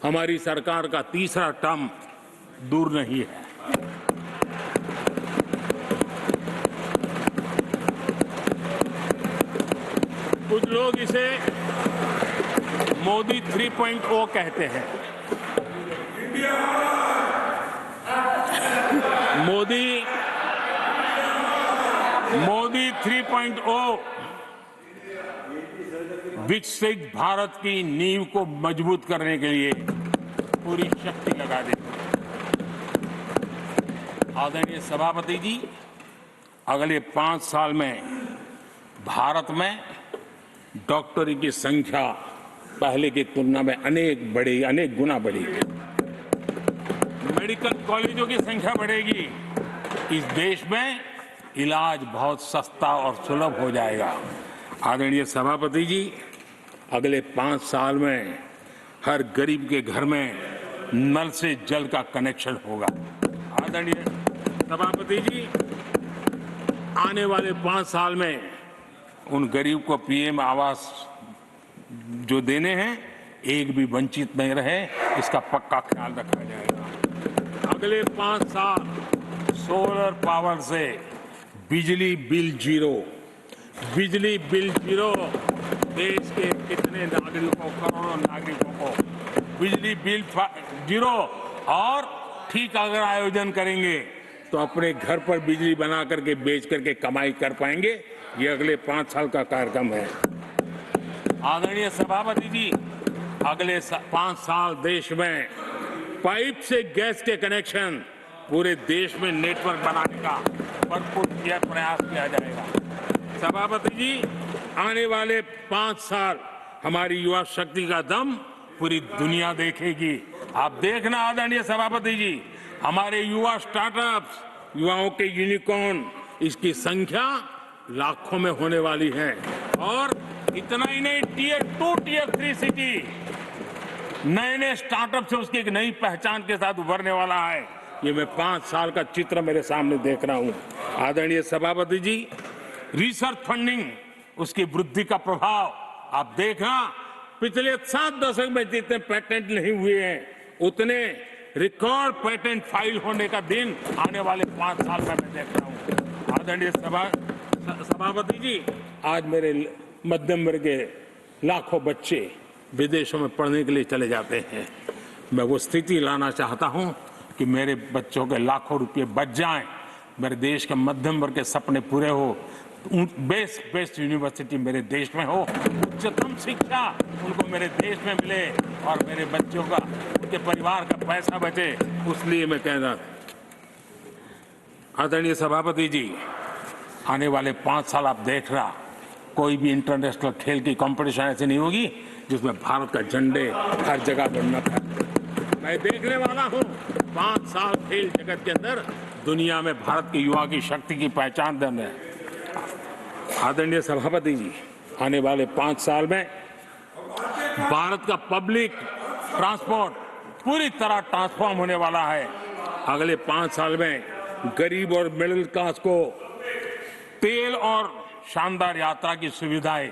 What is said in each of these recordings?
हमारी सरकार का तीसरा टर्म दूर नहीं है। कुछ लोग इसे मोदी 3.0 कहते हैं। मोदी 3.0 विकसित भारत की नींव को मजबूत करने के लिए पूरी शक्ति लगा देते हैं। आदरणीय सभापति जी, अगले 5 साल में भारत में डॉक्टरी की संख्या पहले की तुलना में अनेक गुना बढ़ेगी। मेडिकल कॉलेजों की संख्या बढ़ेगी। इस देश में इलाज बहुत सस्ता और सुलभ हो जाएगा। आदरणीय सभापति जी, अगले 5 साल में हर गरीब के घर में नल से जल का कनेक्शन होगा। आदरणीय सभापति जी, आने वाले 5 साल में उन गरीब को पीएम आवास जो देने हैं, एक भी वंचित नहीं रहे, इसका पक्का ख्याल रखा जाएगा। अगले 5 साल सोलर पावर से बिजली बिल जीरो। देश के कितने नागरिकों, करोड़ों नागरिकों को बिजली बिल जीरो। और ठीक अगर आयोजन करेंगे तो अपने घर पर बिजली बना करके बेच करके कमाई कर पाएंगे। ये अगले 5 साल का कार्यक्रम है। आदरणीय सभापति जी, अगले 5 साल देश में पाइप से गैस के कनेक्शन पूरे देश में नेटवर्क बनाने का भरपूर प्रयास किया जाएगा। सभापति जी, आने वाले 5 साल हमारी युवा शक्ति का दम पूरी दुनिया देखेगी। आप देखना आदरणीय सभापति जी, हमारे युवा स्टार्टअप्स, युवाओं के यूनिकॉर्न, इसकी संख्या लाखों में होने वाली है। और इतना ही नहीं, टियर 2, टियर 3 सिटी नए स्टार्टअप से उसकी एक नई पहचान के साथ उभरने वाला है। ये मैं 5 साल का चित्र मेरे सामने देख रहा हूं। आदरणीय सभापति जी, रिसर्च फंडिंग, उसकी वृद्धि का प्रभाव आप देखना। पिछले 7 दशक में जितने पेटेंट नहीं हुए हैं, उतने रिकॉर्ड पेटेंट फाइल होने का दिन आने वाले 5 साल में मैं देख रहा हूं। आदरणीय सभापति जी, आज मेरे मध्यम वर्ग के लाखों बच्चे विदेशों में पढ़ने के लिए चले जाते हैं। मैं वो स्थिति लाना चाहता हूं कि मेरे बच्चों के लाखों रुपए बच जाएं, मेरे देश के मध्यम वर्ग के सपने पूरे हो, बेस्ट यूनिवर्सिटी मेरे देश में हो, उच्चतम शिक्षा उनको मेरे देश में मिले और मेरे बच्चों का, उनके परिवार का पैसा बचे। उसलिए मैं कह रहा, आदरणीय सभापति जी, आने वाले 5 साल आप देख रहा, कोई भी इंटरनेशनल खेल की कंपटीशन ऐसी नहीं होगी जिसमें भारत का झंडे हर जगह बनना था। मैं देखने वाला हूं 5 साल खेल जगत के अंदर दुनिया में भारत के युवा की शक्ति की पहचान देने। आदरणीय सभापति जी, आने वाले 5 साल में भारत का पब्लिक ट्रांसपोर्ट पूरी तरह ट्रांसफॉर्म होने वाला है। अगले 5 साल में गरीब और मिडिल क्लास को तेल और शानदार यात्रा की सुविधाएं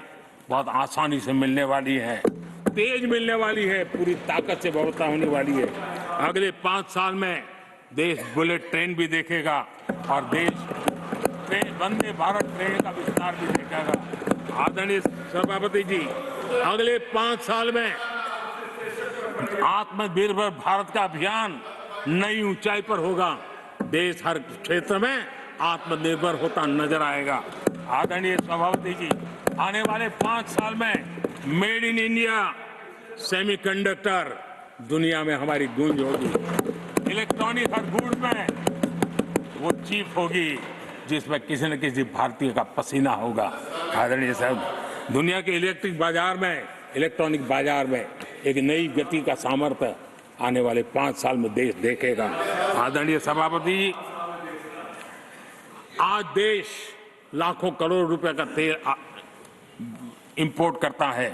बहुत आसानी से मिलने वाली है, तेज मिलने वाली है, पूरी ताकत से व्यवस्था होने वाली है। अगले 5 साल में देश बुलेट ट्रेन भी देखेगा और देश वंदे भारत ट्रेन का विस्तार भी देखेगा। आदरणीय सभापति जी, अगले 5 साल में आत्मनिर्भर भारत का अभियान नई ऊंचाई पर होगा। देश हर क्षेत्र में आत्मनिर्भर होता नजर आएगा। आदरणीय सभापति जी, आने वाले 5 साल में मेड इन इंडिया सेमीकंडक्टर दुनिया में हमारी गूंज होगी। इलेक्ट्रॉनिक हर गुड्स में वो चीप होगी जिसमें किसी न किसी भारतीय का पसीना होगा। आदरणीय साहब, दुनिया के इलेक्ट्रॉनिक बाजार में एक नई गति का सामर्थ्य आने वाले 5 साल में देश देखेगा। आदरणीय सभापति जी, आज देश लाखों करोड़ रुपए का तेल इंपोर्ट करता है।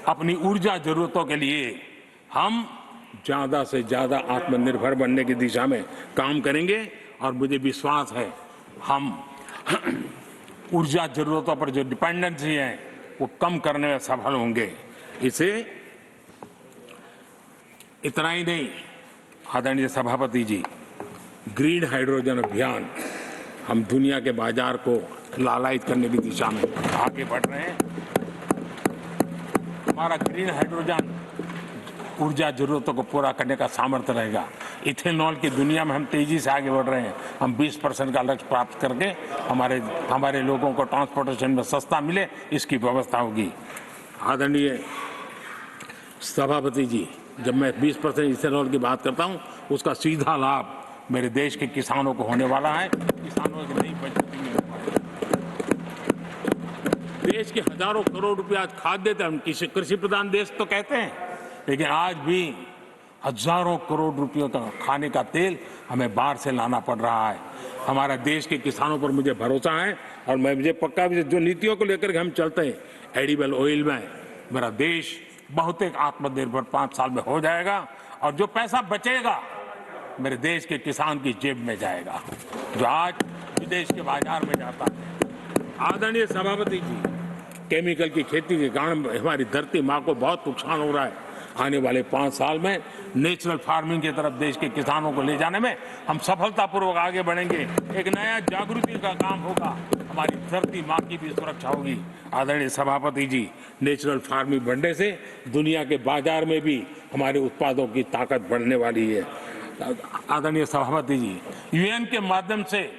अपनी ऊर्जा जरूरतों के लिए हम ज्यादा से ज्यादा आत्मनिर्भर बनने की दिशा में काम करेंगे और मुझे विश्वास है हम ऊर्जा जरूरतों पर जो डिपेंडेंसी है वो कम करने में सफल होंगे। इसे इतना ही नहीं, आदरणीय सभापति जी, ग्रीन हाइड्रोजन अभियान, हम दुनिया के बाजार को लालायित करने की दिशा में आगे बढ़ रहे हैं। हमारा ग्रीन हाइड्रोजन ऊर्जा जरूरतों को पूरा करने का सामर्थ्य रहेगा। इथेनॉल की दुनिया में हम तेजी से आगे बढ़ रहे हैं। हम 20% का लक्ष्य प्राप्त करके हमारे लोगों को ट्रांसपोर्टेशन में सस्ता मिले, इसकी व्यवस्था होगी। आदरणीय सभापति जी, जब मैं 20% इथेनॉल की बात करता हूं, उसका सीधा लाभ मेरे देश के किसानों को होने वाला है। किसानों की नई बचत मिलने वाली है। देश के हजारों करोड़ रुपए आज खाद्य तेल, हम कृषि प्रधान देश तो कहते हैं, लेकिन आज भी हजारों करोड़ रुपयों का खाने का तेल हमें बाहर से लाना पड़ रहा है। हमारा देश के किसानों पर मुझे भरोसा है और मुझे पक्का भी, जो नीतियों को लेकर के हम चलते हैं, एडिबल ऑयल में मेरा देश बहुत एक आत्मनिर्भर 5 साल में हो जाएगा और जो पैसा बचेगा मेरे देश के किसान की जेब में जाएगा, जो आज विदेश के बाजार में जाता है। आदरणीय सभापति जी, केमिकल की खेती के कारण हमारी धरती माँ को बहुत नुकसान हो रहा है। आने वाले 5 साल में नेचुरल फार्मिंग की तरफ देश के किसानों को ले जाने में हम सफलतापूर्वक आगे बढ़ेंगे। एक नया जागृति का काम होगा, हमारी धरती माँ की भी सुरक्षा होगी। आदरणीय सभापति जी, नेचुरल फार्मिंग बढ़ने से दुनिया के बाजार में भी हमारे उत्पादों की ताकत बढ़ने वाली है। आदरणीय सभापति जी, यूएन के माध्यम से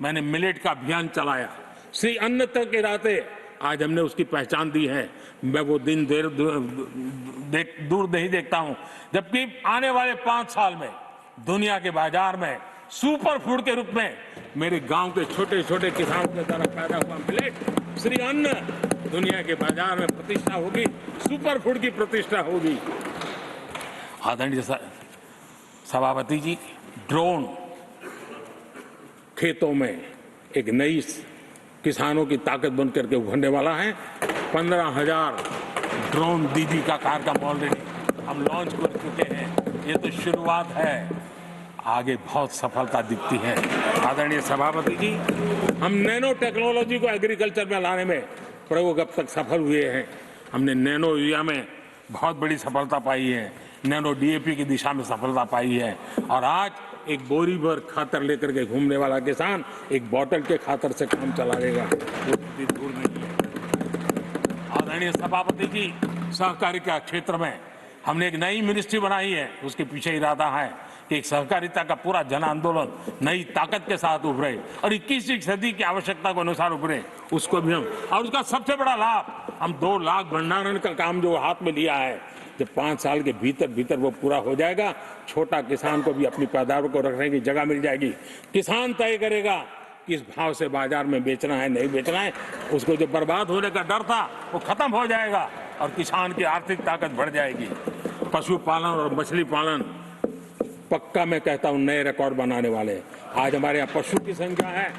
मैंने मिलेट का अभियान चलाया। श्री अन्न तक के राते आज हमने उसकी पहचान दी है। मैं वो दिन दूर नहीं देखता हूं, जबकि आने वाले 5 साल में दुनिया के बाजार में सुपर फूड के रूप में मेरे गांव के छोटे छोटे किसानों के द्वारा पैदा हुआ मिलेट, श्री अन्न, दुनिया के बाजार में प्रतिष्ठा होगी, सुपर फूड की प्रतिष्ठा होगी। आदरणीय सभापति जी, ड्रोन खेतों में एक नई किसानों की ताकत बन करके उभरने वाला है। 15,000 ड्रोन दीदी का कार्यक्रम ऑलरेडी हम लॉन्च कर चुके हैं। ये तो शुरुआत है, आगे बहुत सफलता दिखती है। आदरणीय सभापति जी, हम नैनो टेक्नोलॉजी को एग्रीकल्चर में लाने में प्रयोग अब तक सफल हुए हैं। हमने नैनो यूरिया में बहुत बड़ी सफलता पाई है, नैनो डीएपी की दिशा में सफलता पाई है और आज एक बोरी भर खातर लेकर के घूमने वाला किसान एक बोतल के खातर से काम चला लेगा, वो भी दूर नहीं है। आदरणीय सभापति जी, सहकारिता क्षेत्र में हमने एक नई मिनिस्ट्री बनाई है। उसके पीछे इरादा है कि एक सहकारिता का पूरा जन आंदोलन नई ताकत के साथ उभरे और 21वीं सदी की आवश्यकता के अनुसार उभरे, उसको भी हम, और उसका सबसे बड़ा लाभ, हम 2 लाख भंडारण का काम जो हाथ में लिया है, जब 5 साल के भीतर वो पूरा हो जाएगा, छोटा किसान को भी अपनी पैदावार को रखने की जगह मिल जाएगी। किसान तय करेगा किस भाव से बाजार में बेचना है, नहीं बेचना है। उसको जो बर्बाद होने का डर था वो खत्म हो जाएगा और किसान की आर्थिक ताकत बढ़ जाएगी। पशुपालन और मछली पालन पक्का मैं कहता हूं नए रिकॉर्ड बनाने वाले। आज हमारे यहाँ पशु की संख्या है,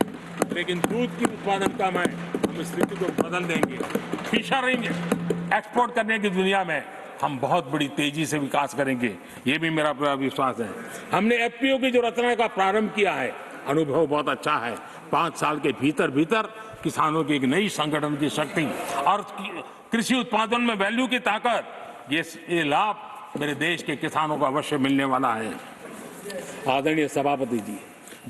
लेकिन दूध की उत्पादन कम है। हम इस स्थिति को बदल देंगे। फिशरिंग एक्सपोर्ट करने की दुनिया में हम बहुत बड़ी तेजी से विकास करेंगे, ये भी मेरा पूरा विश्वास है। हमने एफपीओ की जो रचना का प्रारंभ किया है, अनुभव बहुत अच्छा है। 5 साल के भीतर किसानों की एक नई संगठन की शक्ति और कृषि उत्पादन में वैल्यू की ताकत, ये लाभ मेरे देश के किसानों को अवश्य मिलने वाला है। आदरणीय सभापति जी,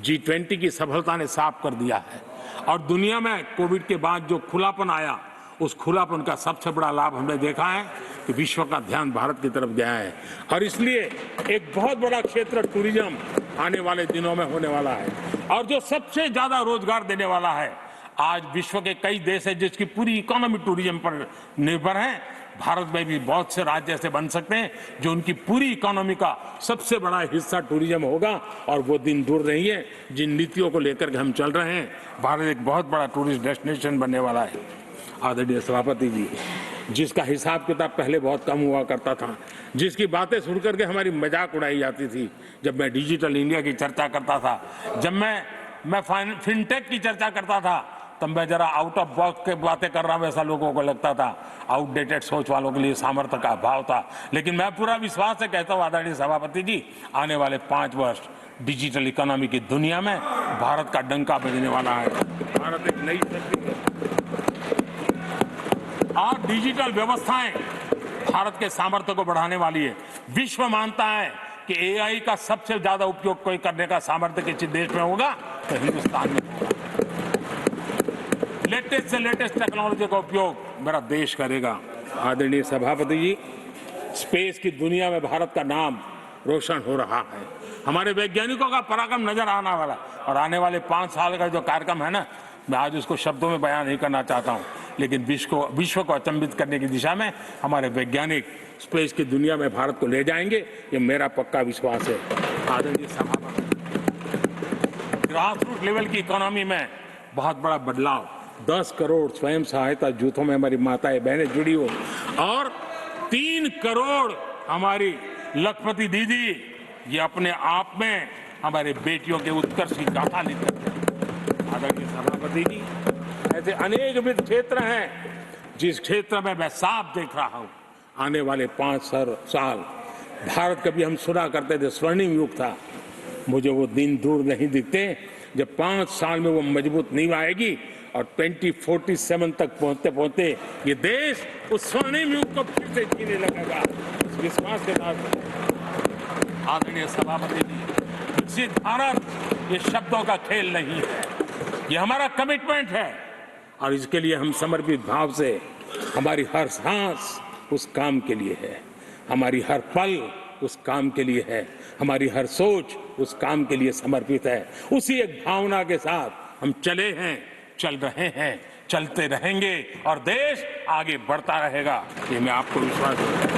G20 की सफलता ने साफ कर दिया है और दुनिया में कोविड के बाद जो खुलापन आया, उस खुलापन का सबसे बड़ा लाभ हमने देखा है कि विश्व का ध्यान भारत की तरफ गया है और इसलिए एक बहुत बड़ा क्षेत्र टूरिज्म आने वाले दिनों में होने वाला है और जो सबसे ज्यादा रोजगार देने वाला है। आज विश्व के कई देश हैं जिसकी पूरी इकोनॉमी टूरिज्म पर निर्भर है। भारत में भी बहुत से राज्य ऐसे बन सकते हैं जो उनकी पूरी इकोनॉमी का सबसे बड़ा हिस्सा टूरिज्म होगा और वो दिन दूर नहीं है जिन नीतियों को लेकर के हम चल रहे हैं। भारत एक बहुत बड़ा टूरिस्ट डेस्टिनेशन बनने वाला है। आदरणीय सभापति जी, जिसका हिसाब किताब पहले बहुत कम हुआ करता था, जिसकी बातें सुन करके हमारी मजाक उड़ाई जाती थी, जब मैं डिजिटल इंडिया की चर्चा करता था, जब मैं फिनटेक की चर्चा करता था, तब मैं जरा आउट ऑफ बॉक्स के बातें कर रहा हूं, ऐसा लोगों को लगता था। आउटडेटेड सोच वालों के लिए सामर्थ्य का अभाव था। लेकिन मैं पूरा विश्वास से कहता हूं आदरणीय सभापति जी, आने वाले 5 वर्ष डिजिटल इकोनॉमी की दुनिया में भारत का डंका बजने वाला है। भारत एक नई शक्ति है और डिजिटल व्यवस्थाएं भारत के सामर्थ्य को बढ़ाने वाली है। विश्व मानता है कि एआई का सबसे ज्यादा उपयोग कोई करने का सामर्थ्य किसी देश में होगा तो हिंदुस्तान में होगा। लेटेस्ट से लेटेस्ट टेक्नोलॉजी का उपयोग मेरा देश करेगा। आदरणीय सभापति जी, स्पेस की दुनिया में भारत का नाम रोशन हो रहा है। हमारे वैज्ञानिकों का पराक्रम नजर आने वाला और आने वाले 5 साल का जो कार्यक्रम है ना, मैं आज उसको शब्दों में बयान नहीं करना चाहता हूं, लेकिन विश्व को अचंभित करने की दिशा में हमारे वैज्ञानिक स्पेस की दुनिया में भारत को ले जाएंगे, ये मेरा पक्का विश्वास है। आदरणीय सभापति, ग्रास रूट लेवल की इकोनॉमी में बहुत बड़ा बदलाव, 10 करोड़ स्वयं सहायता जूथों में हमारी माताएं बहनें जुड़ी हो और 3 करोड़ हमारी लखपति दीदी, ये अपने आप में हमारे बेटियों के उत्कर्ष की गाथा लिखते हैं। आदरणीय सभापति जी, ऐसे अनेक विविध क्षेत्र हैं जिस क्षेत्र में मैं साफ देख रहा हूं आने वाले 5 साल भारत, कभी हम सुना करते थे स्वर्णिम युग था, मुझे वो दिन दूर नहीं दिखते जब 5 साल में वो मजबूत नींव आएगी और 2047 तक पहुंचते पहुंचते ये देश उस स्वर्णिम युग को फिर से जीने लगेगा। इस विश्वास के साथ आदरणीय सभापति जी, विकसित भारत ये शब्दों का खेल नहीं है, ये हमारा कमिटमेंट है और इसके लिए हम समर्पित भाव से, हमारी हर सांस उस काम के लिए है, हमारी हर पल उस काम के लिए है, हमारी हर सोच उस काम के लिए समर्पित है। उसी एक भावना के साथ हम चले हैं, चल रहे हैं, चलते रहेंगे और देश आगे बढ़ता रहेगा, ये मैं आपको विश्वास दूंगा।